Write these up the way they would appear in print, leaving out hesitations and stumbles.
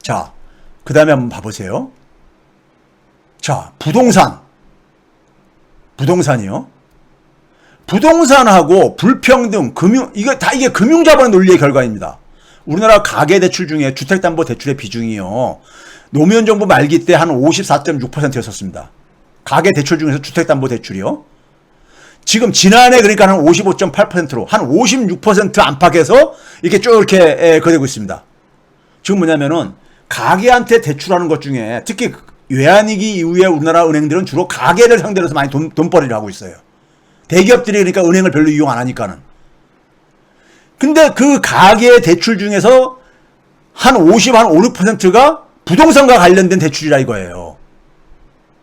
자, 그 다음에 한번 봐보세요. 자, 부동산이요. 부동산하고 불평등, 이게 금융자본의 논리의 결과입니다. 우리나라 가계대출 중에 주택담보대출의 비중이요. 노무현 정부 말기 때 한 54.6%였었습니다. 가계대출 중에서 주택담보대출이요. 지금 지난해 그러니까 한 55.8%로 한 56% 안팎에서 이렇게 쭉 이렇게 거되고 있습니다. 지금 뭐냐면은 가계한테 대출하는 것 중에 특히 외환위기 이후에 우리나라 은행들은 주로 가계를 상대로 해서 많이 돈벌이를 하고 있어요. 대기업들이 그러니까 은행을 별로 이용 안 하니까는. 근데 그 가계 대출 중에서 한 5, 6%가 부동산과 관련된 대출이라 이거예요.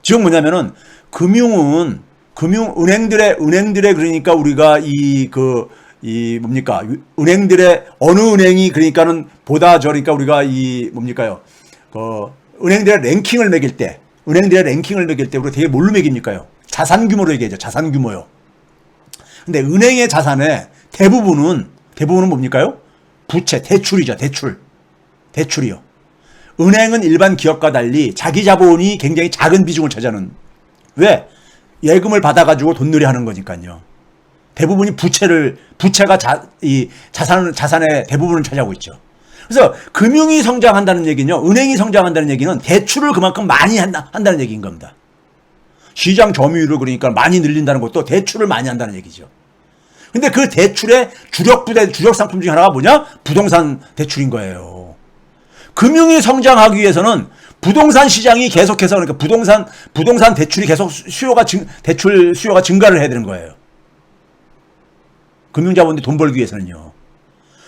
지금 뭐냐면은 은행들의 그러니까 우리가 은행들의 어느 은행이 그러니까는 보다 그러니까 우리가 은행들의 랭킹을 매길 때 우리가 되게 뭘로 매깁니까요? 자산 규모로 얘기하죠. 자산 규모요. 근데 은행의 자산의 대부분은 뭡니까요? 부채, 대출이죠. 대출이요. 은행은 일반 기업과 달리 자기 자본이 굉장히 작은 비중을 차지하는. 왜? 예금을 받아가지고 돈놀이 하는 거니까요. 대부분이 부채가 자산의 대부분을 차지하고 있죠. 그래서 금융이 성장한다는 얘기는요, 은행이 성장한다는 얘기는 대출을 그만큼 많이 한다는 얘기인 겁니다. 시장 점유율을 그러니까 많이 늘린다는 것도 대출을 많이 한다는 얘기죠. 근데 그 대출의 주력 상품 중에 하나가 뭐냐? 부동산 대출인 거예요. 금융이 성장하기 위해서는 부동산 시장이 계속해서 그러니까 부동산 대출이 계속 대출 수요가 증가를 해야 되는 거예요. 금융자본들이 돈 벌기 위해서는요.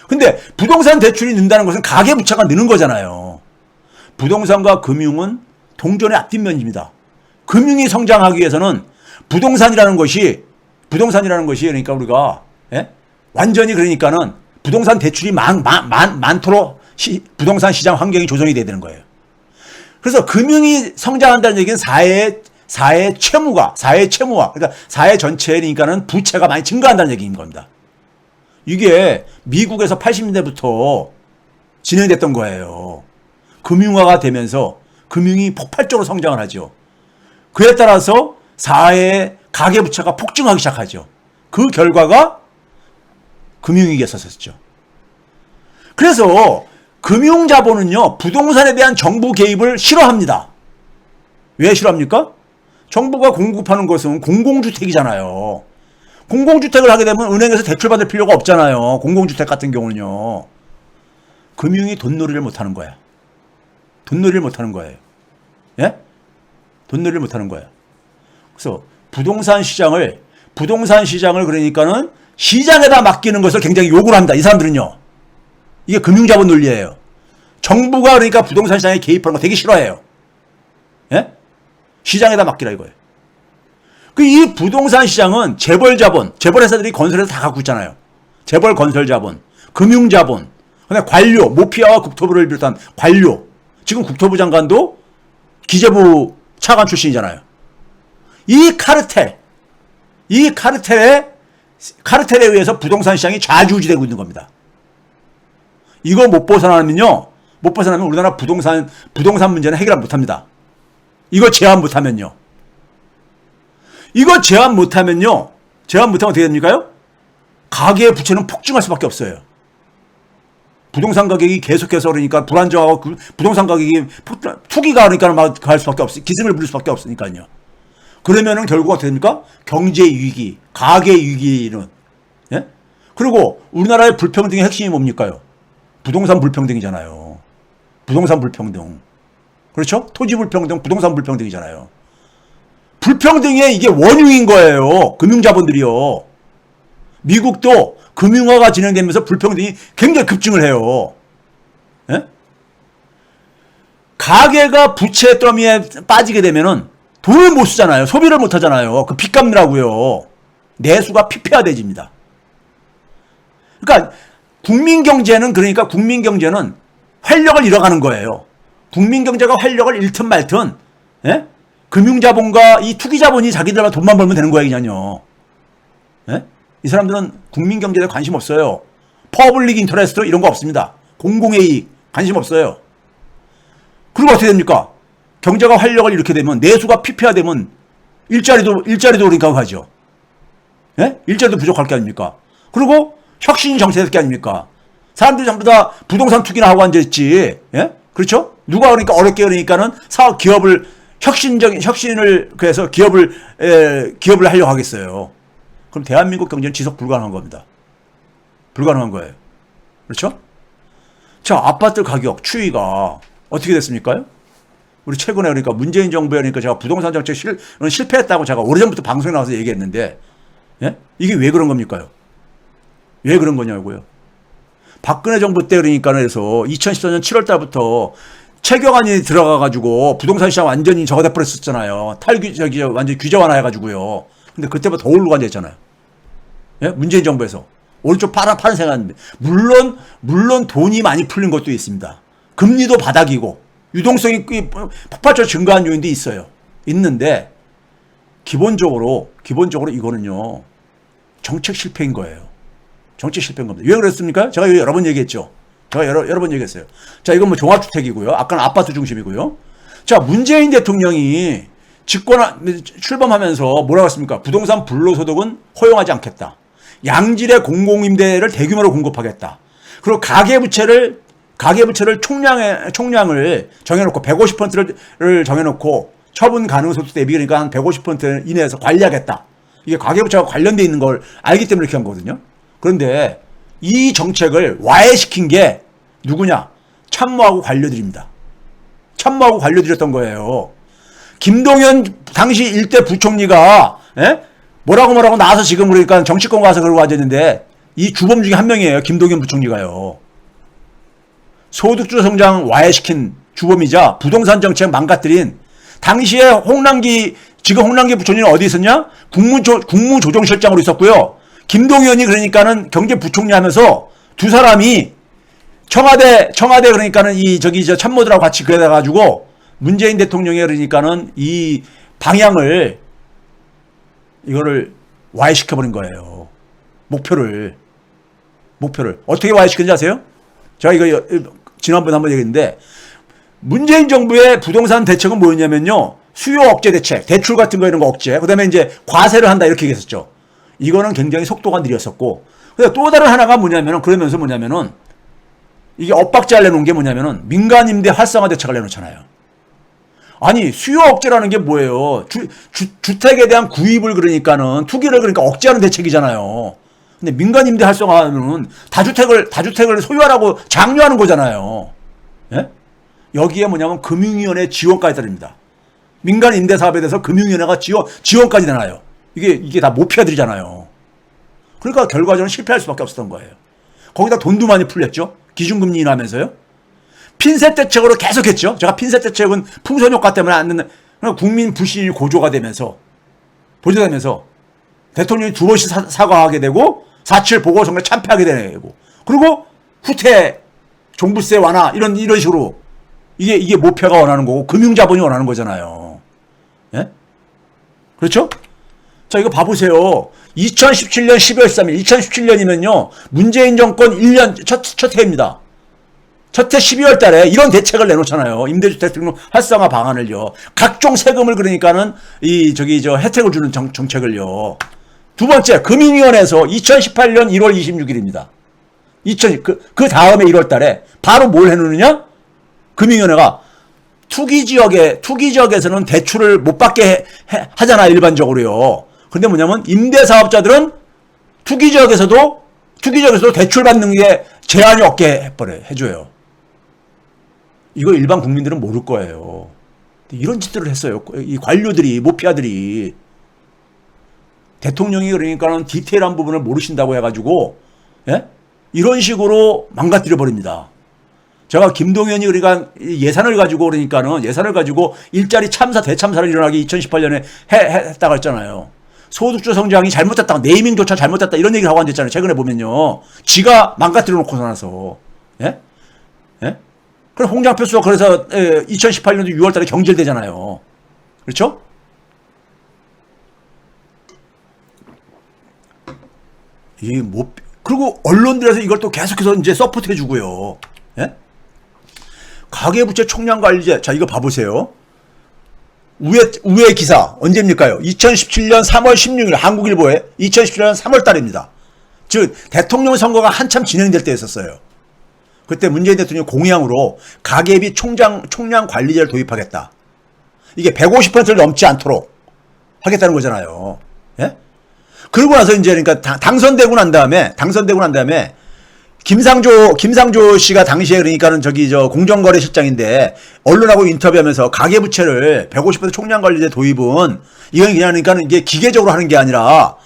근데 부동산 대출이 는다는 것은 가계부채가 느는 거잖아요. 부동산과 금융은 동전의 앞뒷면입니다. 금융이 성장하기 위해서는 부동산이라는 것이 그러니까 우리가 완전히 그러니까는 부동산 대출이 많도록 부동산 시장 환경이 조성이 돼야 되는 거예요. 그래서 금융이 성장한다는 얘기는 사회의 채무와 그러니까 사회 전체니까는 부채가 많이 증가한다는 얘기인 겁니다. 이게 미국에서 80년대부터 진행됐던 거예요. 금융화가 되면서 금융이 폭발적으로 성장을 하죠. 그에 따라서 사회의 가계부채가 폭증하기 시작하죠. 그 결과가 금융위기였었죠. 그래서 금융자본은요, 부동산에 대한 정부 개입을 싫어합니다. 왜 싫어합니까? 정부가 공급하는 것은 공공주택이잖아요. 공공주택을 하게 되면 은행에서 대출받을 필요가 없잖아요. 공공주택 같은 경우는요. 금융이 돈놀이를 못하는 거야. 돈놀이를 못하는 거예요. 예? 돈놀이를 못하는 거야. 그래서 부동산 시장을 그러니까는 시장에다 맡기는 것을 굉장히 요구를 합니다. 이 사람들은요. 이게 금융자본 논리예요. 정부가 그러니까 부동산 시장에 개입하는 거 되게 싫어해요. 예? 시장에다 맡기라 이거예요. 이 부동산 시장은 재벌회사들이 건설해서 다 갖고 있잖아요. 재벌 건설자본, 금융자본, 그다음에 관료, 모피아와 국토부를 비롯한 관료. 지금 국토부 장관도 기재부 차관 출신이잖아요. 이 카르텔에 의해서 부동산 시장이 좌지우지되고 있는 겁니다. 이거 못 벗어나면 우리나라 부동산 문제는 해결 못합니다. 이거 제한 못하면요. 제한 못하면 어떻게 됩니까요? 가계의 부채는 폭증할 수밖에 없어요. 부동산 가격이 계속해서 그러니까 불안정하고 부동산 가격이 투기가 그러니까 막 갈 수밖에 없어요. 기승을 부릴 수밖에 없으니까요. 그러면은 결국 어떻게 됩니까? 경제 위기, 가계 위기는. 예? 그리고 우리나라의 불평등의 핵심이 뭡니까요? 부동산 불평등이잖아요. 부동산 불평등. 그렇죠? 토지 불평등, 부동산 불평등이잖아요. 불평등의 이게 원흉인 거예요. 금융자본들이요. 미국도 금융화가 진행되면서 불평등이 굉장히 급증을 해요. 예? 가계가 부채 더미에 빠지게 되면은 돈을 못 쓰잖아요. 소비를 못 하잖아요. 그 빚 갚느라고요. 내수가 피폐화돼집니다. 그러니까 국민 경제는 활력을 잃어가는 거예요. 국민 경제가 활력을 잃든 말든, 예? 금융자본과 이 투기자본이 자기들만 돈만 벌면 되는 거야, 그냥요. 예? 이 사람들은 국민 경제에 관심 없어요. 퍼블릭 인터레스트 이런 거 없습니다. 공공의 이익 관심 없어요. 그리고 어떻게 됩니까? 경제가 활력을 이렇게 되면 내수가 피폐화되면 일자리도 그러니까 가죠. 예? 일자리도 부족할 게 아닙니까? 그리고 혁신이 정체될 게 아닙니까? 사람들이 전부 다 부동산 투기나 하고 앉아있지. 예? 그렇죠? 누가 그러니까 어렵게 그러니까는 기업을 혁신을 그래서 기업을 하려고 하겠어요. 그럼 대한민국 경제는 지속 불가능한 겁니다. 불가능한 거예요. 그렇죠? 자, 아파트 가격 추이가 어떻게 됐습니까? 우리 최근에 그러니까 문재인 정부에 그러니까 제가 부동산 정책 실패했다고 제가 오래전부터 방송에 나와서 얘기했는데, 예? 이게 왜 그런 겁니까요? 왜 그런 거냐고요? 박근혜 정부 때 그러니까 그래서 2014년 7월 달부터 체결안이 들어가가지고 부동산 시장 완전히 저거 돼버렸었잖아요. 완전 규제 완화해가지고요. 근데 그때부터 더 오르고 앉아있잖아요. 예? 문재인 정부에서. 오른쪽 파란 생각하는데. 물론 돈이 많이 풀린 것도 있습니다. 금리도 바닥이고, 유동성이 폭발적으로 증가한 요인도 있어요. 있는데, 기본적으로 이거는요, 정책 실패인 거예요. 정책 실패인 겁니다. 왜 그랬습니까? 제가 여러 번 얘기했죠. 제가 여러 번 얘기했어요. 자, 이건 뭐 종합주택이고요. 아까는 아파트 중심이고요. 자, 문재인 대통령이 출범하면서 뭐라고 했습니까? 부동산 불로소득은 허용하지 않겠다. 양질의 공공임대를 대규모로 공급하겠다. 그리고 가계부채를 총량을 정해놓고 150%를 정해놓고 처분 가능 소득 대비 그러니까 한 150% 이내에서 관리하겠다. 이게 가계부채와 관련돼 있는 걸 알기 때문에 이렇게 한 거거든요. 그런데 이 정책을 와해시킨 게 누구냐? 참모하고 관료들입니다. 참모하고 관료들이었던 거예요. 김동연 당시 일대 부총리가 뭐라고 나와서 지금 그러니까 정치권 가서 그러고 앉았는데 이 주범 중에 한 명이에요. 김동연 부총리가요. 소득주 성장 와해시킨 주범이자 부동산 정책 망가뜨린 당시에 지금 홍남기 부총리는 어디 있었냐? 국무조정실장으로 있었고요. 김동연이 그러니까는 경제부총리 하면서 두 사람이 청와대 그러니까는 참모들하고 같이 그래가지고 문재인 대통령이 그러니까는 이 방향을 이거를 와해시켜버린 거예요. 목표를 어떻게 와해시켰는지 아세요? 제가 이거 지난번에 한번 얘기했는데 문재인 정부의 부동산 대책은 뭐였냐면요. 수요 억제 대책, 대출 같은 거 이런 거 억제, 그 다음에 이제 과세를 한다 이렇게 얘기했었죠. 이거는 굉장히 속도가 느렸었고, 또 다른 하나가 뭐냐면은 이게 엇박자를 내놓은 게 뭐냐면은 민간임대 활성화 대책을 내놓잖아요. 아니 수요 억제라는 게 뭐예요? 주택에 대한 구입을 그러니까는 투기를 그러니까 억제하는 대책이잖아요. 근데 민간임대 활성화는 다주택을 소유하라고 장려하는 거잖아요. 예? 여기에 뭐냐면 금융위원회 지원까지 따릅니다. 민간임대 사업에 대해서 금융위원회가 지원까지 되나요? 이게 다 모피아들이잖아요. 그러니까 결과적으로 실패할 수밖에 없었던 거예요. 거기다 돈도 많이 풀렸죠. 기준금리 인하하면서요. 핀셋 대책으로 계속했죠. 제가 핀셋 대책은 풍선 효과 때문에 안 된다. 국민 불신이 보조가 되면서 대통령이 두 번씩 사과하게 되고 4.7 보궐선거에 참패하게 되고 그리고 후퇴 종부세 완화 이런 식으로 이게 모피아가 원하는 거고 금융자본이 원하는 거잖아요. 예? 그렇죠? 자, 이거 봐보세요. 2017년 12월 3일, 2017년이면요, 문재인 정권 1년 첫 해입니다. 첫 해 12월 달에 이런 대책을 내놓잖아요. 임대주택 등록 활성화 방안을요. 각종 세금을 그러니까는 혜택을 주는 정책을요. 두 번째, 금융위원회에서 2018년 1월 26일입니다. 그 다음에 1월 달에 바로 뭘 해놓느냐? 금융위원회가 투기지역에서는 대출을 못 받게 하잖아, 일반적으로요. 근데 뭐냐면, 임대사업자들은 투기지역에서도 대출 받는 게 제한이 없게 해줘요. 이거 일반 국민들은 모를 거예요. 이런 짓들을 했어요. 이 관료들이, 모피아들이. 대통령이 그러니까는 디테일한 부분을 모르신다고 해가지고, 예? 이런 식으로 망가뜨려 버립니다. 제가 김동연이 그러니까 예산을 가지고 일자리 대참사를 일어나기 2018년에 했다고 했잖아요. 소득주 성장이 잘못됐다, 네이밍조차 잘못됐다 이런 얘기를 하고 앉았잖아요. 최근에 보면요. 지가 망가뜨려 놓고 나서. 예? 예? 그럼 홍장표수가 그래서 2018년도 6월 달에 경질되잖아요. 그렇죠? 그리고 언론들에서 이걸 또 계속해서 이제 서포트 해주고요. 예? 가계부채 총량관리제. 자, 이거 봐보세요. 우회 기사 언제입니까요? 2017년 3월 16일 한국일보에 2017년 3월 달입니다. 즉 대통령 선거가 한참 진행될 때였었어요. 그때 문재인 대통령이 공약으로 가계비 총량관리제를 도입하겠다. 이게 150%를 넘지 않도록 하겠다는 거잖아요. 예? 그러고 나서 이제 그러니까 당선되고 난 다음에 김상조 씨가 당시에 그러니까는 공정거래실장인데 언론하고 인터뷰하면서 가계부채를 150% 총량관리제 도입은 이건 그냥 그러니까 이게 기계적으로 하는 게 아니라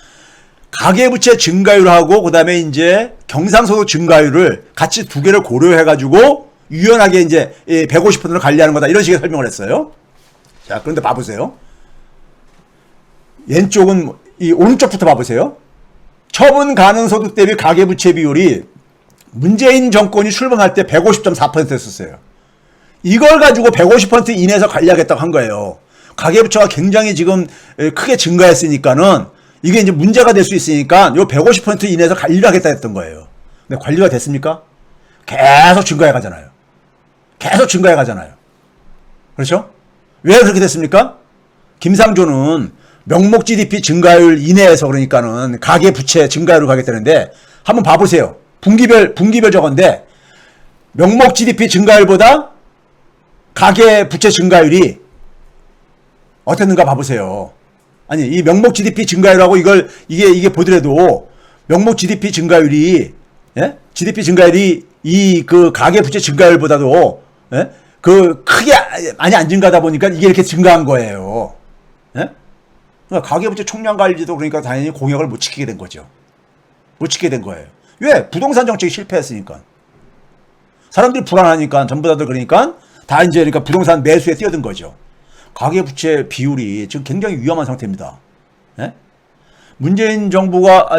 가계부채 증가율하고 그다음에 이제 경상소득 증가율을 같이 두 개를 고려해가지고 유연하게 이제 150%를 관리하는 거다 이런 식의 설명을 했어요. 자, 그런데 봐보세요. 왼쪽은 이 오른쪽부터 봐보세요. 처분 가능 소득 대비 가계부채 비율이 문재인 정권이 출범할 때 150.4%였었어요. 이걸 가지고 150% 이내에서 관리하겠다고 한 거예요. 가계부채가 굉장히 지금 크게 증가했으니까는 이게 이제 문제가 될 수 있으니까 요 150% 이내에서 관리를 하겠다 했던 거예요. 근데 관리가 됐습니까? 계속 증가해 가잖아요. 계속 증가해 가잖아요. 그렇죠? 왜 그렇게 됐습니까? 김상조는 명목 GDP 증가율 이내에서 그러니까는 가계부채 증가율을 가겠다는데 한번 봐보세요. 분기별 저건데 명목 GDP 증가율보다 가계부채 증가율이 어땠는가 봐보세요. 아니 이 명목 GDP 증가율하고 이게 보더라도 명목 GDP 증가율이 GDP 증가율이 이 그 가계부채 증가율보다도 그 크게 많이 안 증가하다 보니까 이게 이렇게 증가한 거예요. 그러니까 가계부채 총량관리제도 그러니까 당연히 공약을 못 지키게 된 거죠. 못 지키게 된 거예요. 왜? 부동산 정책이 실패했으니까. 사람들이 불안하니까 전부 다들 그러니까 다 이제 그러니까 부동산 매수에 뛰어든 거죠. 가계부채 비율이 지금 굉장히 위험한 상태입니다. 예? 문재인 정부가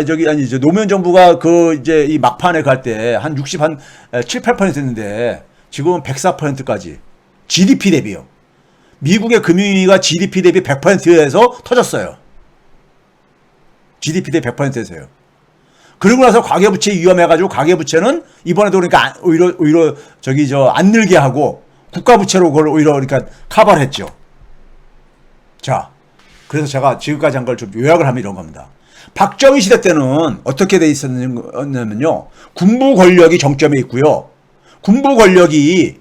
노무현 정부가 이제 이 막판에 갈 때 한 7, 8%였는데 지금은 104%까지 GDP 대비요. 미국의 금융위기가 GDP 대비 100%에서 터졌어요. GDP 대비 100%에서요. 그러고 나서 가계부채 위험해가지고 가계부채는 이번에도 그러니까 오히려 안 늘게 하고 국가부채로 그걸 오히려 그러니까 커버를 했죠. 자, 그래서 제가 지금까지 한 걸 좀 요약을 하면 이런 겁니다. 박정희 시대 때는 어떻게 돼 있었냐면요. 군부 권력이 정점에 있고요. 군부 권력이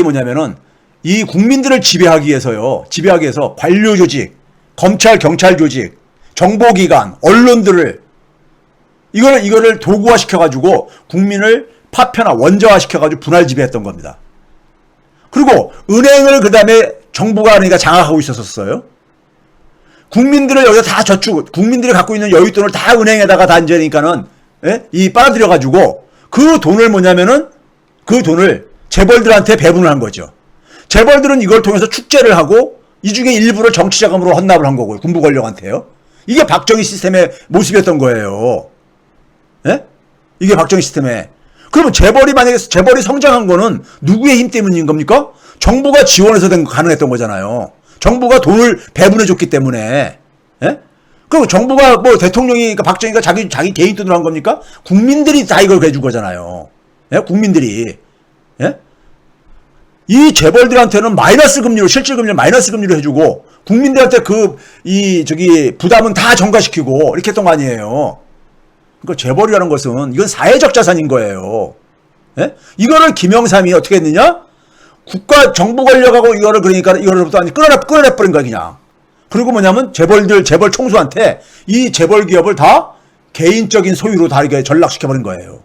뭐냐면은 이 국민들을 지배하기 위해서 관료 조직, 검찰, 경찰 조직, 정보기관, 언론들을 이거를 도구화 시켜가지고 국민을 파편화, 원자화 시켜가지고 분할 지배했던 겁니다. 그리고 은행을 그 다음에 정부가 그러니까 장악하고 있었어요. 국민들을 여기서 다 국민들이 갖고 있는 여윳돈을 다 은행에다가 다 이제 그러니까는 빨아들여가지고 그 돈을 그 돈을 재벌들한테 배분을 한 거죠. 재벌들은 이걸 통해서 축제를 하고 이 중에 일부를 정치 자금으로 헌납을 한 거고요. 군부 권력한테요. 이게 박정희 시스템의 모습이었던 거예요. 이게 박정희 시스템에. 그러면 재벌이 성장한 거는 누구의 힘 때문인 겁니까? 정부가 지원해서 가능했던 거잖아요. 정부가 돈을 배분해 줬기 때문에. 그리고 정부가 대통령이, 그러니까 박정희가 자기 개인 돈으로 한 겁니까? 국민들이 다 이걸 해준 거잖아요. 국민들이. 이 재벌들한테는 마이너스 금리로, 실질 금리를 마이너스 금리로 해주고, 국민들한테 부담은 다 전가시키고, 이렇게 했던 거 아니에요. 그러니까 재벌이라는 것은, 이건 사회적 자산인 거예요. 이거를 김영삼이 어떻게 했느냐? 정부 권력하고 이거로부터 끌어내버린 거야, 그냥. 그리고 뭐냐면, 재벌 총수한테 이 재벌 기업을 다 개인적인 소유로 다 이렇게 전락시켜버린 거예요.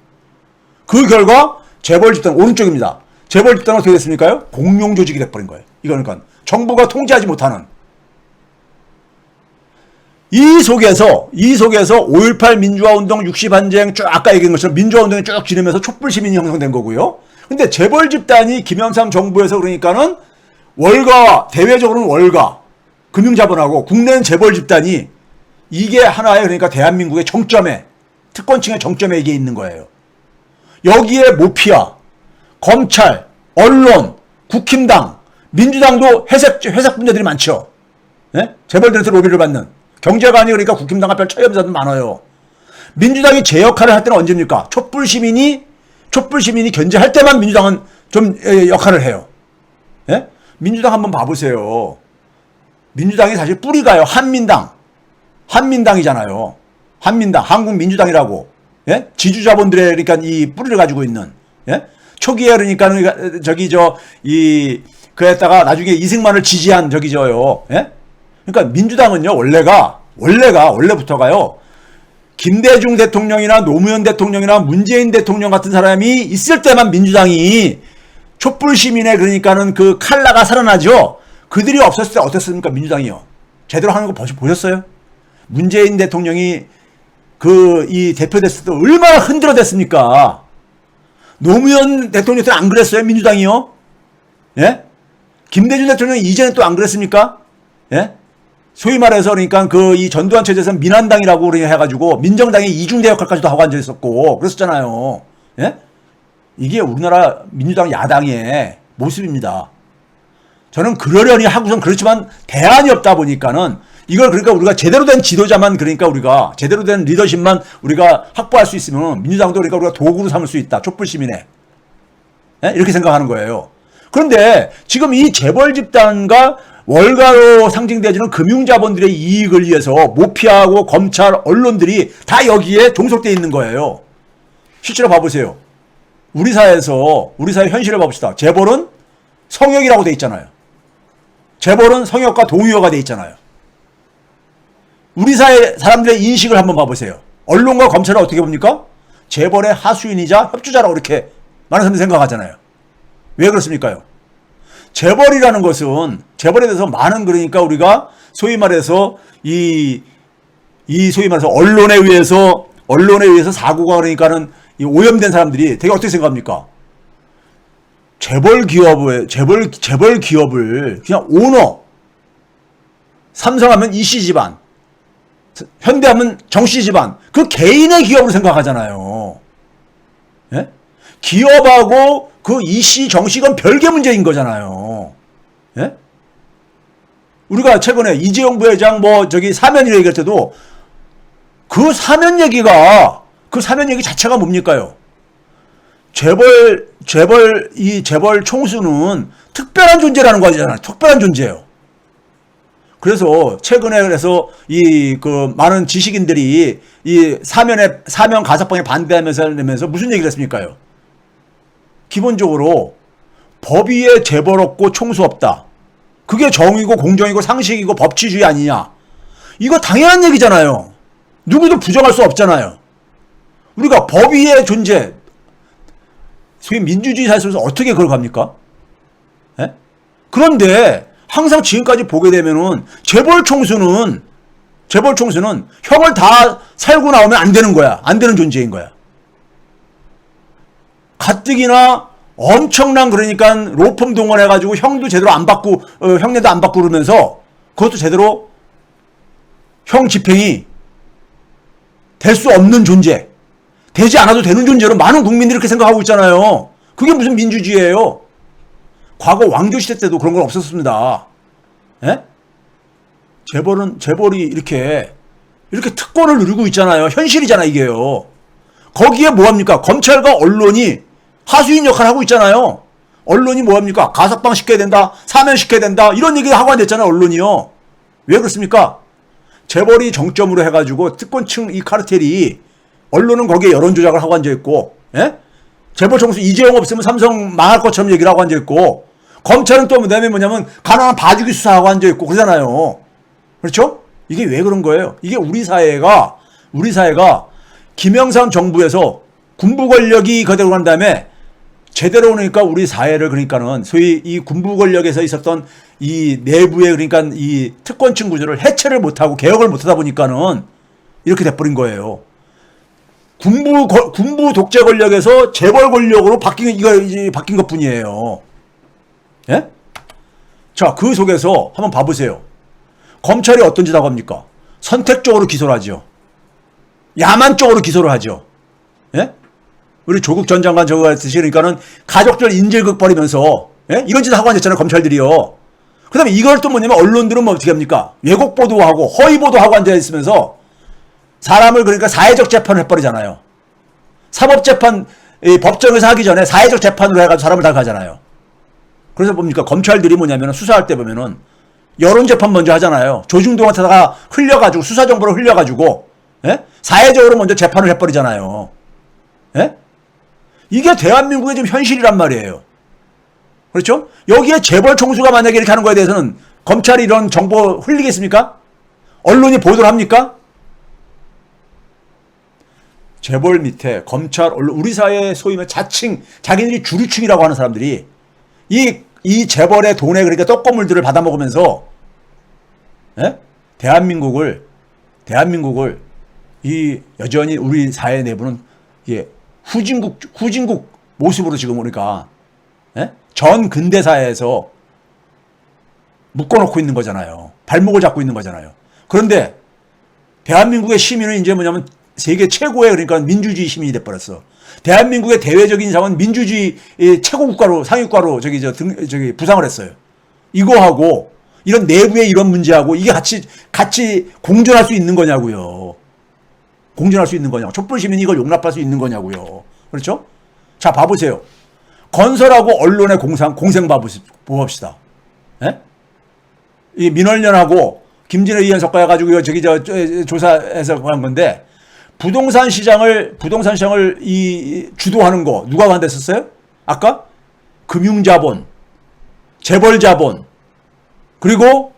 그 결과, 재벌 집단, 오른쪽입니다. 재벌 집단은 어떻게 됐습니까? 공룡 조직이 돼버린 거예요. 이거는 그러니까 정부가 통제하지 못하는. 이 속에서 5.18 민주화운동 60한쟁 쭉 아까 얘기한 것처럼 민주화운동이 쭉 지르면서 촛불시민이 형성된 거고요. 근데 재벌 집단이 김영삼 정부에서 그러니까는 대외적으로는 월가, 금융자본하고 국내는 재벌 집단이 이게 하나의 그러니까 대한민국의 정점에, 특권층의 정점에 이게 있는 거예요. 여기에 모피아, 검찰, 언론, 국힘당, 민주당도 회색 분자들이 많죠. 재벌들한테 로비를 받는. 경제관이 그러니까 국힘당과 별 차이 없는 사람들 많아요. 민주당이 제 역할을 할 때는 언제입니까? 촛불 시민이 견제할 때만 민주당은 좀 역할을 해요. 예? 민주당 한번 봐보세요. 민주당이 사실 뿌리가요. 한민당이잖아요. 한민당, 한국민주당이라고. 예? 지주자본들의 그러니까 이 뿌리를 가지고 있는. 예? 초기에 그러니까 그랬다가 나중에 이승만을 지지한 예? 그러니까 민주당은요 원래부터가요. 김대중 대통령이나 노무현 대통령이나 문재인 대통령 같은 사람이 있을 때만 민주당이 촛불 시민의 그러니까는 그 칼라가 살아나죠. 그들이 없었을 때 어땠습니까? 민주당이요. 제대로 하는 거 보셨어요? 문재인 대통령이 이 대표됐을 때 얼마나 흔들어댔습니까? 노무현 대통령 때는 안 그랬어요? 민주당이요? 예? 김대중 대통령 이전에 또 안 그랬습니까? 예? 소위 말해서 그러니까 이 전두환 체제에서 민한당이라고 해가지고 민정당의 이중대 역할까지도 하고 앉아있었고 그랬었잖아요. 예? 이게 우리나라 민주당 야당의 모습입니다. 저는 그러려니 하고선 그렇지만 대안이 없다 보니까는 이걸 그러니까 우리가 제대로 된 지도자만 그러니까 우리가 제대로 된 리더십만 우리가 확보할 수 있으면 민주당도 그러니까 우리가 도구로 삼을 수 있다. 촛불 시민의. 예? 이렇게 생각하는 거예요. 그런데 지금 이 재벌 집단과 월가로 상징되어지는 금융자본들의 이익을 위해서 모피하고 검찰, 언론들이 다 여기에 종속되어 있는 거예요. 실제로 봐보세요. 우리 사회 현실을 봐봅시다. 재벌은 성역이라고 돼 있잖아요. 재벌은 성역과 동의어가 돼 있잖아요. 우리 사회 사람들의 인식을 한번 봐보세요. 언론과 검찰을 어떻게 봅니까? 재벌의 하수인이자 협조자라고 이렇게 많은 사람들이 생각하잖아요. 왜 그렇습니까요? 재벌이라는 것은 재벌에 대해서 많은 그러니까 우리가 소위 말해서 소위 말해서 언론에 의해서 사고가 그러니까는 오염된 사람들이 되게 어떻게 생각합니까? 재벌 기업을 그냥 오너. 삼성하면 이씨 집안, 현대하면 정씨 집안, 그 개인의 기업으로 생각하잖아요. 예? 기업하고 그 이씨 정씨건 별개 문제인 거잖아요. 예? 우리가 최근에 이재용 부회장 사면 얘기할 때도 그 사면 얘기 자체가 뭡니까요? 재벌 총수는 특별한 존재라는 거잖아요. 특별한 존재예요. 그래서 최근에 많은 지식인들이 사면 가석방에 반대하면서 무슨 얘기를 했습니까요? 기본적으로 법 위에 재벌 없고 총수 없다. 그게 정의고 공정이고 상식이고 법치주의 아니냐. 이거 당연한 얘기잖아요. 누구도 부정할 수 없잖아요. 우리가 법 위의 존재, 소위 민주주의 사회에서 어떻게 그걸 갑니까? 예? 그런데 항상 지금까지 보게 되면은 재벌 총수는 형을 다 살고 나오면 안 되는 거야. 안 되는 존재인 거야. 가뜩이나 엄청난 그러니까 로펌 동원해가지고 형도 제대로 안 받고 형네도 안 받고 그러면서 그것도 제대로 형 집행이 될 수 없는 존재, 되지 않아도 되는 존재로 많은 국민들이 이렇게 생각하고 있잖아요. 그게 무슨 민주주의예요? 과거 왕조 시대 때도 그런 건 없었습니다. 예? 재벌이 이렇게 특권을 누리고 있잖아요. 현실이잖아 이게요. 거기에 뭐합니까? 검찰과 언론이 하수인 역할을 하고 있잖아요. 언론이 뭐합니까? 가석방 시켜야 된다, 사면 시켜야 된다, 이런 얘기 하고 앉았잖아요. 언론이요. 왜 그렇습니까? 재벌이 정점으로 해가지고 특권층 이 카르텔이, 언론은 거기에 여론 조작을 하고 앉아있고, 예? 재벌 총수 이재용 없으면 삼성 망할 것처럼 얘기를 하고 앉아있고, 검찰은 또 뭐냐면 가난한 봐주기 수사하고 앉아있고 그러잖아요. 그렇죠? 이게 왜 그런 거예요? 이게 우리 사회가 김영삼 정부에서 군부 권력이 그대로 간 다음에 제대로 그러니까 우리 사회를 그러니까는 소위 이 군부 권력에서 있었던 이 내부의 그러니까 이 특권층 구조를 해체를 못하고 개혁을 못하다 보니까는 이렇게 돼버린 거예요. 군부 독재 권력에서 재벌 권력으로 바뀐 것 뿐이에요. 예? 자, 그 속에서 한번 봐보세요. 검찰이 어떤 짓 하고 합니까? 선택적으로 기소를 하죠. 야만적으로 기소를 하죠. 예? 우리 조국 전 장관 저거 했듯이 그러니까는 가족들 인질극 벌이면서, 예? 이런 짓 하고 앉았잖아요. 검찰들이요. 그 다음에 이걸 또 뭐냐면 언론들은 뭐 어떻게 합니까? 왜곡 보도하고 허위 보도하고 앉아있으면서 사람을 그러니까 사회적 재판을 해버리잖아요. 사법재판 이 법정에서 하기 전에 사회적 재판으로 해가지고 사람을 다 가잖아요. 그래서 뭡니까? 검찰들이 뭐냐면 수사할 때 보면은 여론재판 먼저 하잖아요. 조중동한테다가 흘려가지고, 수사정보를 흘려가지고, 예? 사회적으로 먼저 재판을 해버리잖아요. 예? 이게 대한민국의 지금 현실이란 말이에요. 그렇죠? 여기에 재벌 총수가 만약에 이렇게 하는 거에 대해서는 검찰이 이런 정보 흘리겠습니까? 언론이 보도를 합니까? 재벌 밑에 검찰, 언론, 우리 사회의 소위 말해 자칭, 자기들이 주류층이라고 하는 사람들이 이 재벌의 돈에 그러니까 떡고물들을 받아먹으면서, 예? 대한민국을 이 여전히 우리 사회 내부는 예, 후진국 모습으로 지금 우리가 예? 전 근대사회에서 묶어놓고 있는 거잖아요. 발목을 잡고 있는 거잖아요. 그런데 대한민국의 시민은 이제 뭐냐면 세계 최고의 그러니까 민주주의 시민이 돼버렸어. 대한민국의 대외적인 상은 민주주의 최고국가로 상위국가로 저기 부상을 했어요. 이거하고 이런 내부의 이런 문제하고 이게 같이 공존할 수 있는 거냐고요. 공존할 수 있는 거냐고. 촛불 시민이 이걸 용납할 수 있는 거냐고요. 그렇죠? 자, 봐보세요. 건설하고 언론의 공생 봐봅시다. 예? 이 민원련하고 김진애 의원 섞어가지고 조사해서 한 건데 부동산 시장을 주도하는 거 누가 만들었어요? 아까 금융자본, 재벌자본, 그리고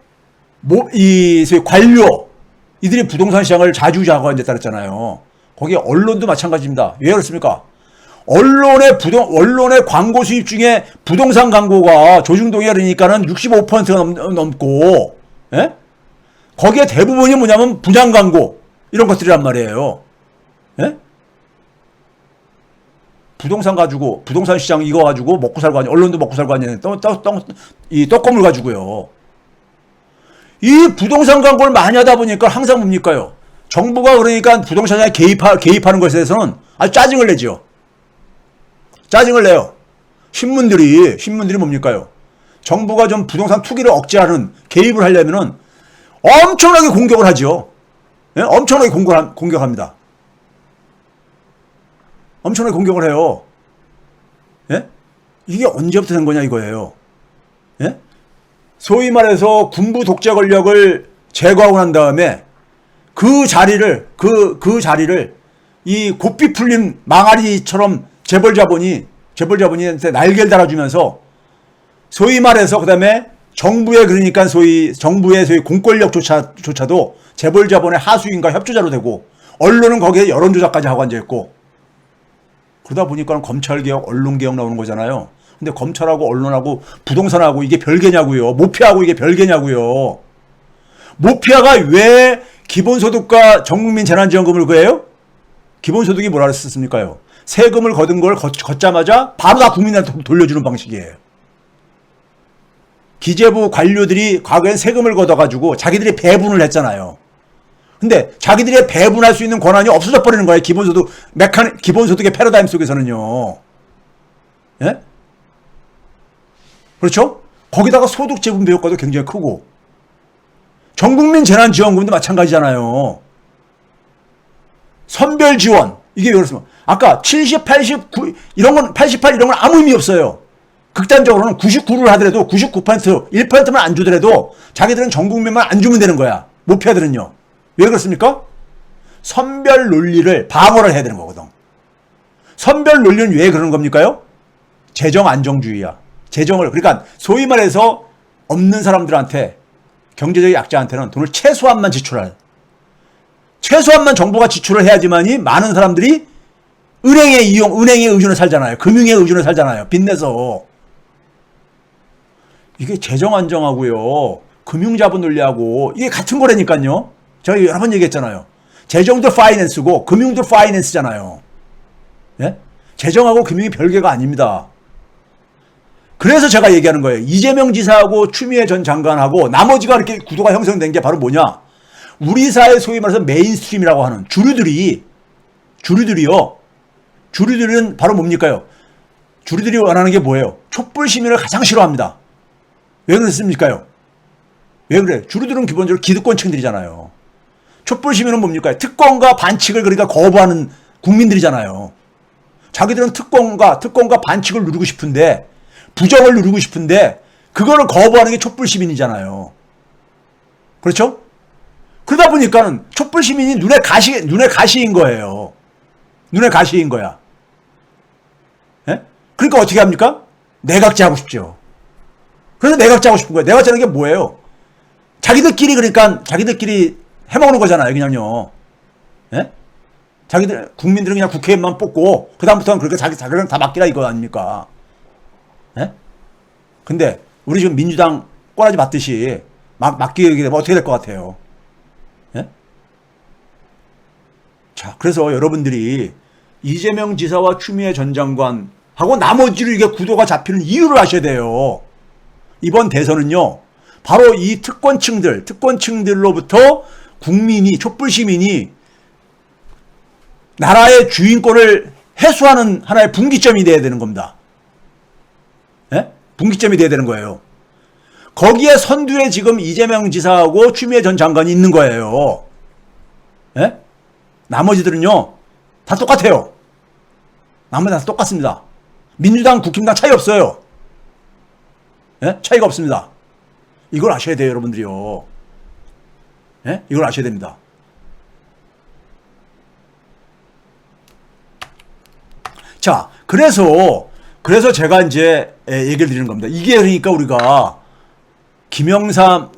관료 이들이 부동산 시장을 자주자가 이제 따랐잖아요. 거기에 언론도 마찬가지입니다. 왜 그렇습니까? 언론의 광고 수입 중에 부동산 광고가 조중동에 그러니까는 65%가 넘고, 예? 거기에 대부분이 뭐냐면 분양 광고 이런 것들이란 말이에요. 예? 부동산 가지고 부동산 시장 이거 가지고 먹고 살고 하니 언론도 먹고 살고 하니 이 떡고물 가지고요. 이 부동산 광고를 많이 하다 보니까 항상 뭡니까요? 정부가 그러니까 부동산에 개입하는 것에 대해서는 아주 짜증을 내죠. 짜증을 내요. 신문들이 뭡니까요? 정부가 좀 부동산 투기를 억제하는 개입을 하려면은 엄청나게 공격을 하죠. 예? 엄청나게 공격합니다. 엄청나게 공격을 해요. 예? 이게 언제부터 된 거냐 이거예요. 예? 소위 말해서 군부 독재 권력을 제거하고 난 다음에 그 자리를 이 고삐 풀린 망아리처럼 재벌자본이한테 날개를 달아주면서 소위 말해서 그다음에 정부의 공권력조차도 재벌자본의 하수인과 협조자로 되고 언론은 거기에 여론조작까지 하고 앉아있고 그러다 보니까 검찰개혁, 언론개혁 나오는 거잖아요. 근데 검찰하고 언론하고 부동산하고 이게 별개냐고요. 모피아하고 이게 별개냐고요. 모피아가 왜 기본소득과 전국민 재난지원금을 구해요? 기본소득이 뭐라 그랬습니까요? 세금을 거둔 걸 걷자마자 바로 다 국민한테 돌려주는 방식이에요. 기재부 관료들이 과거엔 세금을 걷어가지고 자기들이 배분을 했잖아요. 근데 자기들이 배분할 수 있는 권한이 없어져 버리는 거예요. 기본소득의 패러다임 속에서는요. 예? 그렇죠? 거기다가 소득 재분 배효과도 굉장히 크고 전국민 재난지원금도 마찬가지잖아요. 선별 지원 이게 왜 그렇습니까? 아까 70, 89 이런 건 88 이런 건 아무 의미 없어요. 극단적으로는 99를 하더라도 99% 1%만 안 주더라도 자기들은 전 국민만 안 주면 되는 거야. 모피아들은요. 왜 그렇습니까? 선별 논리를 방어를 해야 되는 거거든. 선별 논리는 왜 그러는 겁니까요? 재정 안정주의야. 그러니까 소위 말해서 없는 사람들한테 경제적 약자한테는 돈을 최소한만 정부가 지출을 해야지만이 많은 사람들이 은행에 의존을 살잖아요. 금융에 의존을 살잖아요. 빚내서. 이게 재정 안정하고요. 금융자본 논리하고 이게 같은 거라니까요. 제가 여러 번 얘기했잖아요. 재정도 파이낸스고 금융도 파이낸스잖아요. 예? 재정하고 금융이 별개가 아닙니다. 그래서 제가 얘기하는 거예요. 이재명 지사하고 추미애 전 장관하고 나머지가 이렇게 구도가 형성된 게 바로 뭐냐? 우리 사회 소위 말해서 메인스트림이라고 하는 주류들이요. 주류들은 바로 뭡니까요? 주류들이 원하는 게 뭐예요? 촛불 시민을 가장 싫어합니다. 왜 그렇습니까요? 왜 그래? 주류들은 기본적으로 기득권층들이잖아요. 촛불 시민은 뭡니까? 특권과 반칙을 그러니까 거부하는 국민들이잖아요. 자기들은 특권과 반칙을 누리고 싶은데, 부정을 누리고 싶은데, 그거를 거부하는 게 촛불시민이잖아요. 그렇죠? 그러다 보니까는 촛불시민이 눈에 가시인 거예요. 눈에 가시인 거야. 예? 그러니까 어떻게 합니까? 내각제 하고 싶죠. 그래서 내각제 하고 싶은 거예요. 내각제라는 게 뭐예요? 자기들끼리 해먹는 거잖아요, 그냥요. 예? 국민들은 그냥 국회의원만 뽑고, 그다음부터는 그렇게 자기랑 다 맡기라 이거 아닙니까? 예? 근데, 우리 지금 민주당 꼬라지 맞듯이 맡기게 되면 어떻게 될 것 같아요? 예? 자, 그래서 여러분들이 이재명 지사와 추미애 전 장관하고 나머지를 이게 구도가 잡히는 이유를 아셔야 돼요. 이번 대선은요, 바로 이 특권층들로부터 촛불시민이 나라의 주인권을 해소하는 하나의 분기점이 돼야 되는 겁니다. 예? 분기점이 돼야 되는 거예요. 거기에 선두에 지금 이재명 지사하고 추미애 전 장관이 있는 거예요. 예? 나머지들은요, 다 똑같아요. 나머지 다 똑같습니다. 민주당, 국힘당 차이 없어요. 예? 차이가 없습니다. 이걸 아셔야 돼요, 여러분들이요. 예? 이걸 아셔야 됩니다. 자, 그래서 제가 이제 얘기를 드리는 겁니다. 이게 그러니까 우리가 김영삼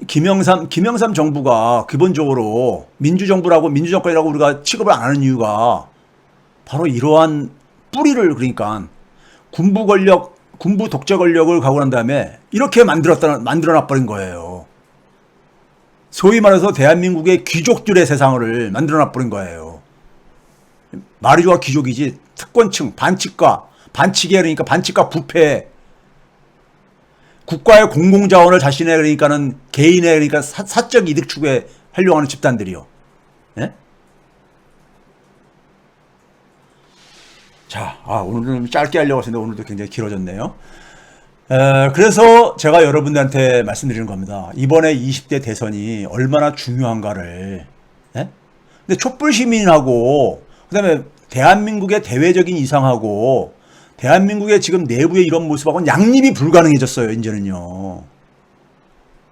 정부가 기본적으로 민주정권이라고 우리가 취급을 안 하는 이유가 바로 이러한 뿌리를, 그러니까 군부 독재 권력을 가고 난 다음에 이렇게 만들어놔버린 거예요. 소위 말해서 대한민국의 귀족들의 세상을 만들어놔버린 거예요. 말이 좋아 귀족이지, 특권층, 그러니까 반칙과 부패, 국가의 공공자원을 자신의 그러니까는 개인의 그러니까 사적 이득 추구에 하려고 하는 집단들이요. 예? 자, 오늘은 짧게 하려고 했는데 오늘도 굉장히 길어졌네요. 그래서 제가 여러분들한테 말씀드리는 겁니다. 이번에 20대 대선이 얼마나 중요한가를. 예? 근데 촛불시민하고 그다음에 대한민국의 대외적인 이상하고 대한민국의 지금 내부의 이런 모습하고는 양립이 불가능해졌어요, 이제는요.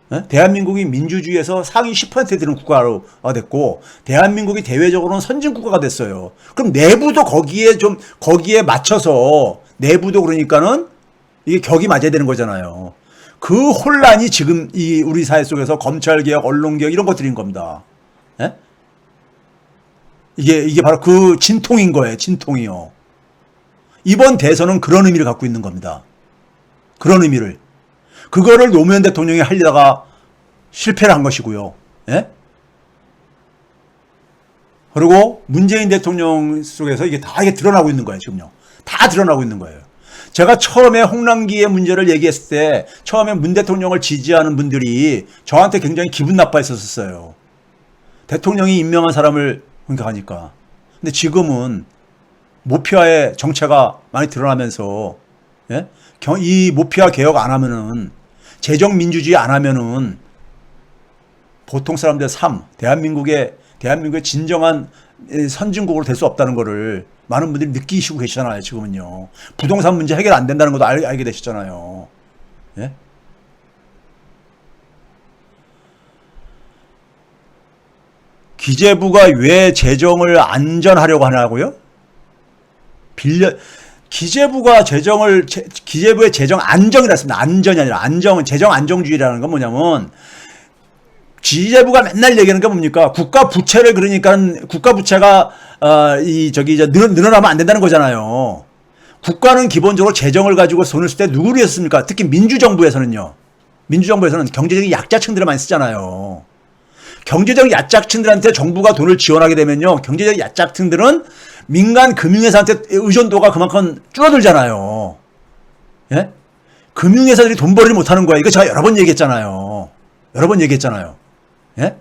네? 대한민국이 민주주의에서 상위 10%에 드는 국가가 됐고, 대한민국이 대외적으로는 선진국가가 됐어요. 그럼 내부도 거기에 맞춰서, 내부도 그러니까는 이게 격이 맞아야 되는 거잖아요. 그 혼란이 지금 우리 사회 속에서 검찰개혁, 언론개혁 이런 것들인 겁니다. 네? 이게 바로 그 진통인 거예요, 진통이요. 이번 대선은 그런 의미를 갖고 있는 겁니다. 그런 의미를. 그거를 노무현 대통령이 하려다가 실패를 한 것이고요. 예? 그리고 문재인 대통령 속에서 이게 드러나고 있는 거예요, 지금요. 다 드러나고 있는 거예요. 제가 처음에 홍남기의 문제를 얘기했을 때 처음에 문 대통령을 지지하는 분들이 저한테 굉장히 기분 나빠했었어요. 대통령이 임명한 사람을 공격하니까. 근데 지금은 모피아의 정체가 많이 드러나면서, 예? 이 모피아 개혁 안 하면은, 재정 민주주의 안 하면은 보통 사람들의 삶, 대한민국의 진정한 선진국으로 될 수 없다는 거를 많은 분들이 느끼시고 계시잖아요, 지금은요. 부동산 문제 해결 안 된다는 것도 알게 되시잖아요. 예? 기재부가 왜 재정을 안전하려고 하냐고요? 기재부의 재정 안정이라 했습니다. 안전이 아니라 재정 안정주의라는 건 뭐냐면, 기재부가 맨날 얘기하는 게 뭡니까? 국가 부채가 늘어나면 안 된다는 거잖아요. 국가는 기본적으로 재정을 가지고 손을 쓸 때 누구를 위해서 씁니까? 특히 민주정부에서는 경제적인 약자층들을 많이 쓰잖아요. 경제적 약자층들한테 정부가 돈을 지원하게 되면요, 경제적 약자층들은 민간 금융회사한테 의존도가 그만큼 줄어들잖아요. 예? 금융회사들이 돈 벌이지 못하는 거야. 이거 제가 여러 번 얘기했잖아요. 예?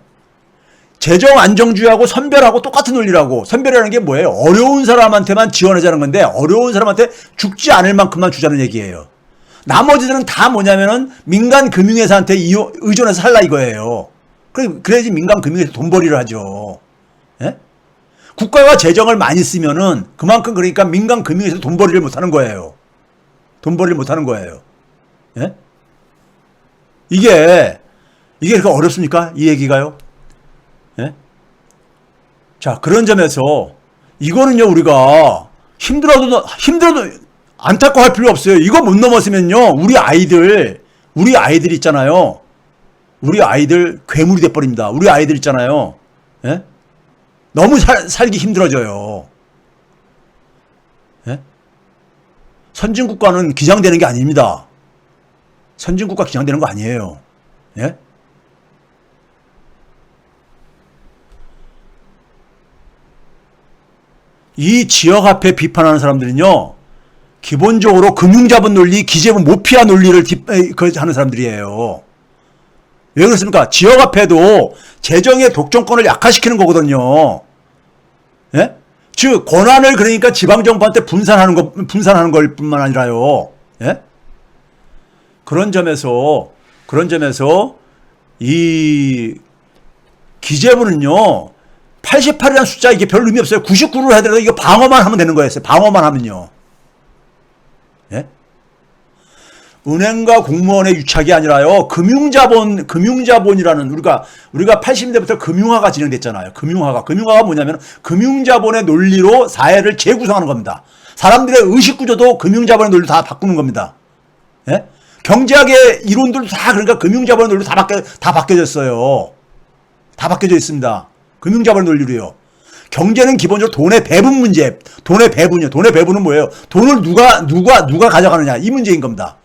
재정 안정주의하고 선별하고 똑같은 논리라고. 선별이라는 게 뭐예요? 어려운 사람한테만 지원하자는 건데, 어려운 사람한테 죽지 않을 만큼만 주자는 얘기예요. 나머지들은 다 뭐냐면은 민간 금융회사한테 의존해서 살라 이거예요. 그래야지 민간 금융회사 돈벌이를 하죠. 예? 국가가 재정을 많이 쓰면은 그만큼 그러니까 민간 금융에서 돈벌이를 못하는 거예요. 돈벌이를 못하는 거예요. 예? 이게 그렇게 어렵습니까? 이 얘기가요. 예? 자, 그런 점에서 이거는요, 우리가 힘들어도 안타까워할 필요 없어요. 이거 못 넘었으면요, 우리 아이들 있잖아요. 우리 아이들 괴물이 돼버립니다. 우리 아이들 있잖아요. 예? 너무 살기 힘들어져요. 예? 선진국가는 기장되는 게 아닙니다. 선진국가 기장되는 거 아니에요. 예? 이 지역화폐 비판하는 사람들은요, 기본적으로 금융자본 논리, 기재부 모피아 논리를 하는 사람들이에요. 왜 그렇습니까? 지역화폐도 재정의 독점권을 약화시키는 거거든요. 예? 즉, 권한을 그러니까 지방정부한테 분산하는 걸 뿐만 아니라요. 예? 그런 점에서, 이 기재부는요, 88이라는 숫자 이게 별 의미 없어요. 99를 하더라도 이거 방어만 하면 되는 거였어요. 방어만 하면요. 예? 은행과 공무원의 유착이 아니라요. 금융자본이라는 우리가 80년대부터 금융화가 진행됐잖아요. 금융화가 뭐냐면 금융자본의 논리로 사회를 재구성하는 겁니다. 사람들의 의식 구조도 금융자본의 논리로 다 바꾸는 겁니다. 예? 경제학의 이론들도 다 그러니까 금융자본의 논리로 다 바뀌어졌어요. 다 바뀌어져 있습니다. 금융자본의 논리로요. 경제는 기본적으로 돈의 배분 문제, 돈의 배분은 뭐예요? 돈을 누가 가져가느냐 이 문제인 겁니다.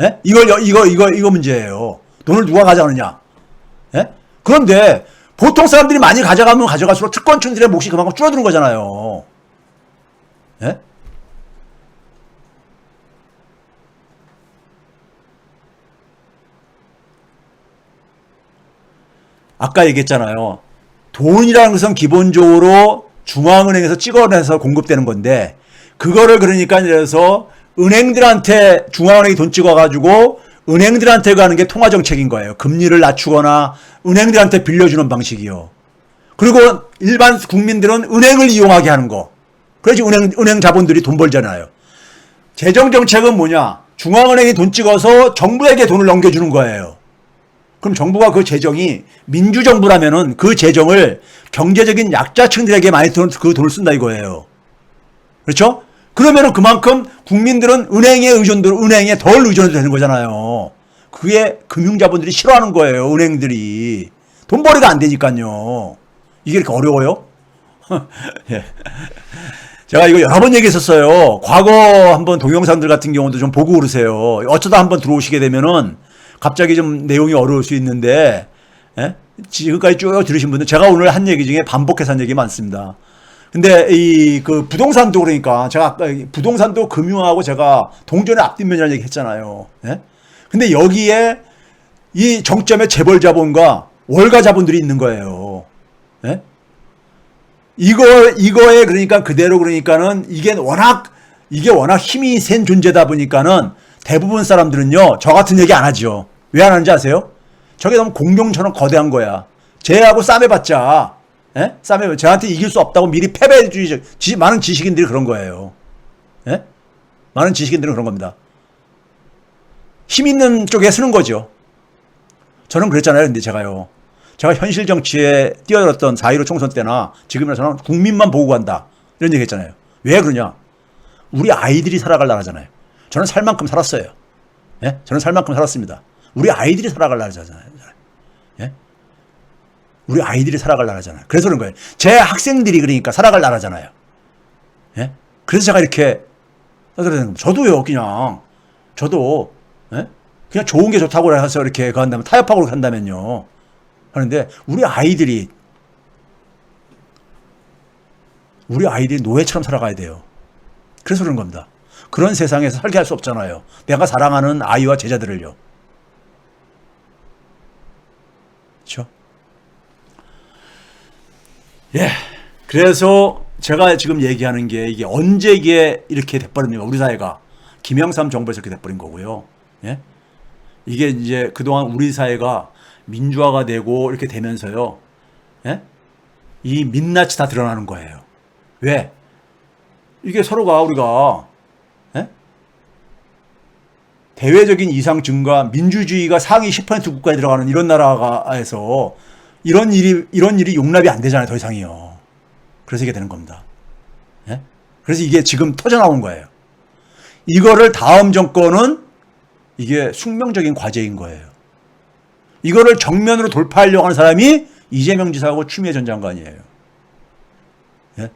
예? 이거 문제예요. 돈을 누가 가져가느냐. 예? 그런데 보통 사람들이 많이 가져가면 가져갈수록 특권층들의 몫이 그만큼 줄어드는 거잖아요. 예? 아까 얘기했잖아요. 돈이라는 것은 기본적으로 중앙은행에서 찍어내서 공급되는 건데, 그거를 그러니까 그래서 은행들한테 중앙은행이 돈 찍어가지고 은행들한테 가는 게 통화정책인 거예요. 금리를 낮추거나 은행들한테 빌려주는 방식이요. 그리고 일반 국민들은 은행을 이용하게 하는 거. 그래야지 은행 자본들이 돈 벌잖아요. 재정정책은 뭐냐? 중앙은행이 돈 찍어서 정부에게 돈을 넘겨주는 거예요. 그럼 정부가 그 재정이 민주정부라면은 그 재정을 경제적인 약자층들에게 많이 그 돈을 쓴다 이거예요. 그렇죠? 그러면은 그만큼 국민들은 은행에 덜 의존해도 되는 거잖아요. 그게 금융자본들이 싫어하는 거예요. 은행들이. 돈벌이가 안 되니까요. 이게 이렇게 어려워요? 예. 제가 이거 여러 번 얘기했었어요. 과거 한번 동영상들 같은 경우도 좀 보고 그러세요. 어쩌다 한번 들어오시게 되면은 갑자기 좀 내용이 어려울 수 있는데, 예? 지금까지 쭉 들으신 분들, 제가 오늘 한 얘기 중에 반복해서 한 얘기 많습니다. 근데 그 부동산도 그러니까, 제가 아까 부동산도 금융하고 제가 동전의 앞뒷면이라는 얘기 했잖아요. 예? 근데 여기에 이 정점에 재벌 자본과 월가 자본들이 있는 거예요. 예? 이거에 그러니까 그대로 그러니까는 이게 워낙 힘이 센 존재다 보니까는 대부분 사람들은요, 저 같은 얘기 안 하죠. 왜 안 하는지 아세요? 저게 너무 공룡처럼 거대한 거야. 쟤하고 싸매봤자, 예? 쟤한테 이길 수 없다고 미리 패배주의, 많은 지식인들이 그런 거예요. 예? 많은 지식인들은 그런 겁니다. 힘 있는 쪽에 쓰는 거죠. 저는 그랬잖아요. 근데 제가 현실 정치에 뛰어들었던 4.15 총선 때나 지금이나 저는 국민만 보고 간다. 이런 얘기 했잖아요. 왜 그러냐? 우리 아이들이 살아갈 나라잖아요. 저는 살 만큼 살았어요. 예? 저는 살 만큼 살았습니다. 우리 아이들이 살아갈 나라잖아요. 예? 우리 아이들이 살아갈 나라잖아요. 그래서 그런 거예요. 제 학생들이 그러니까 살아갈 나라잖아요. 예? 그래서 제가 이렇게 저도요, 저도, 예? 그냥 좋은 게 좋다고 해서 이렇게 한다면, 타협하고 한다면요. 하는데, 우리 아이들이 노예처럼 살아가야 돼요. 그래서 그런 겁니다. 그런 세상에서 살게 할 수 없잖아요. 내가 사랑하는 아이와 제자들을요. 그렇죠? 예. 그래서 제가 지금 얘기하는 게 이게 언제 이렇게 돼버립니까? 우리 사회가. 김영삼 정부에서 이렇게 돼버린 거고요. 예? 이게 이제 그동안 우리 사회가 민주화가 되고 이렇게 되면서요. 예? 이 민낯이 다 드러나는 거예요. 왜? 이게 서로가 우리가 예? 대외적인 이상 증가, 민주주의가 상위 10% 국가에 들어가는 이런 나라에서 이런 일이 용납이 안 되잖아요. 더 이상이요. 그래서 이게 되는 겁니다. 예? 그래서 이게 지금 터져 나온 거예요. 이거를 다음 정권은 이게 숙명적인 과제인 거예요. 이거를 정면으로 돌파하려고 하는 사람이 이재명 지사하고 추미애 전 장관이에요. 예?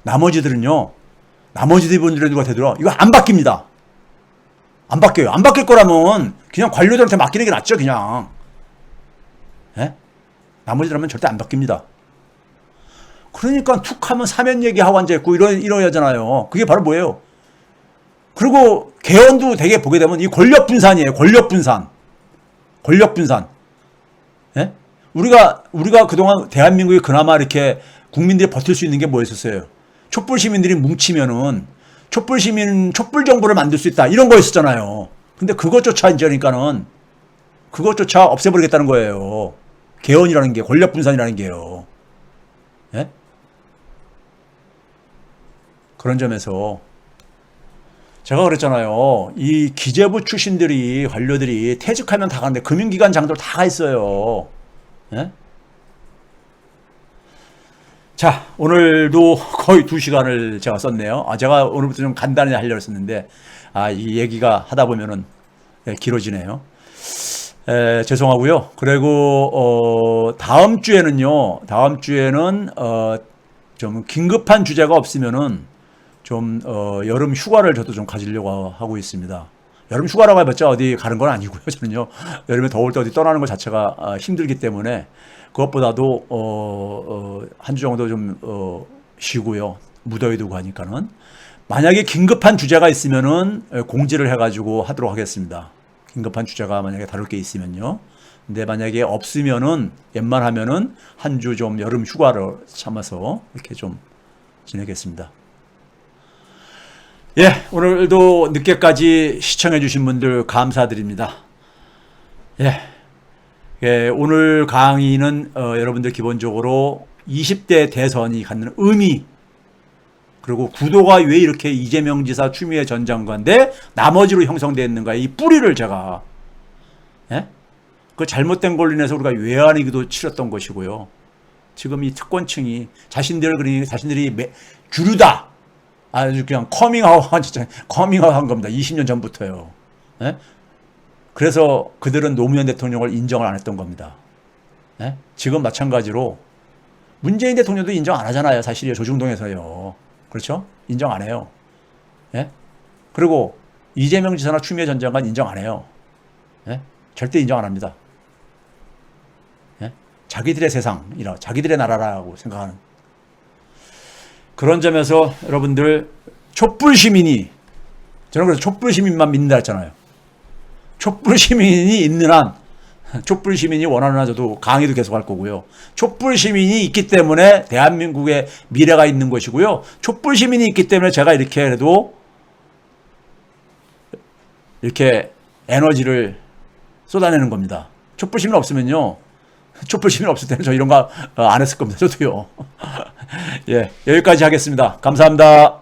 나머지들은요, 나머지들 분들은 누가 되더라? 이거 안 바뀝니다. 안 바뀌어요. 안 바뀔 거라면 그냥 관료들한테 맡기는 게 낫죠, 그냥. 예? 나머지들하면 절대 안 바뀝니다. 그러니까 툭 하면 사면 얘기하고 앉아있고 이러잖아요. 그게 바로 뭐예요? 그리고 개헌도 되게 보게 되면 이 권력 분산이에요. 권력 분산. 권력 분산. 예? 우리가 그동안 대한민국이 그나마 이렇게 국민들이 버틸 수 있는 게 뭐였었어요? 촛불 시민들이 뭉치면은 촛불 정부를 만들 수 있다. 이런 거였었잖아요. 근데 그것조차 이제니까는 그것조차 없애버리겠다는 거예요. 개헌이라는 게, 권력 분산이라는 게요. 예? 그런 점에서 제가 그랬잖아요. 이 기재부 출신들이, 관료들이 퇴직하면 다 가는데 금융기관 장들 다 가 있어요. 예? 자, 오늘도 거의 2시간을 제가 썼네요. 제가 오늘부터 좀 간단히 하려고 했었는데, 이 얘기가 하다 보면은 길어지네요. 죄송하고요. 그리고, 다음 주에는, 좀 긴급한 주제가 없으면은, 좀, 여름 휴가를 저도 좀 가지려고 하고 있습니다. 여름 휴가라고 해봤자 어디 가는 건 아니고요. 저는요, 여름에 더울 때 어디 떠나는 것 자체가 힘들기 때문에, 그것보다도 한 주 정도 좀 쉬고요. 무더위도 가니까는 만약에 긴급한 주제가 있으면은 공지를 해가지고 하도록 하겠습니다. 긴급한 주제가 만약에 다룰 게 있으면요. 근데 만약에 없으면은 웬만하면은 한 주 좀 여름 휴가를 참아서 이렇게 좀 지내겠습니다. 예, 오늘도 늦게까지 시청해주신 분들 감사드립니다. 예, 오늘 강의는 여러분들 기본적으로 20대 대선이 갖는 의미, 그리고 구도가 왜 이렇게 이재명 지사, 추미애 전 장관 대 나머지로 형성되어 이 뿌리를 제가 그 잘못된 걸로 인해서 우리가 외환위기도 치렀던 것이고요. 지금 이 특권층이 자신들이 주류다, 아주 그냥 커밍아웃 한 겁니다. 20년 전부터요. 예? 그래서 그들은 노무현 대통령을 인정을 안 했던 겁니다. 예? 지금 마찬가지로 문재인 대통령도 인정 안 하잖아요. 사실이요. 조중동에서요. 그렇죠? 인정 안 해요. 예? 그리고 이재명 지사나 추미애 전 장관 인정 안 해요. 예? 절대 인정 안 합니다. 예? 자기들의 세상이라, 자기들의 나라라고 생각하는 그런 점에서 여러분들 촛불 시민이, 저는 그래서 촛불 시민만 믿는다 했잖아요. 촛불 시민이 있는 한, 촛불 시민이 원하는 한 저도 강의도 계속할 거고요. 촛불 시민이 있기 때문에 대한민국의 미래가 있는 것이고요. 촛불 시민이 있기 때문에 제가 이렇게 해도 이렇게 에너지를 쏟아내는 겁니다. 촛불 시민 없으면요. 촛불 시민 없을 때는 저 이런 거 안 했을 겁니다. 저도요. 예, 여기까지 하겠습니다. 감사합니다.